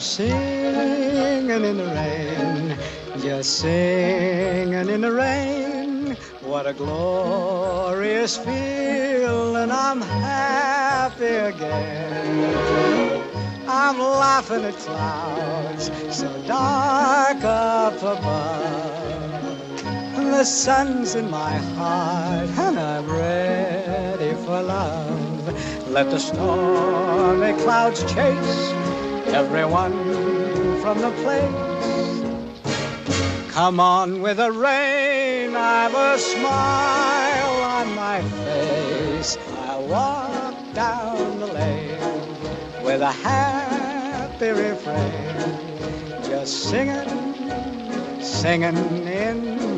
singing in the rain, just singing in the rain. What a glorious feeling, I'm happy again. I'm laughing at clouds so dark up above. The sun's in my heart and I'm ready for love. Let the stormy clouds chase everyone from the place. Come on with the rain, I've a smile on my face. I'll walk down the lane with a happy refrain, just singing, singing in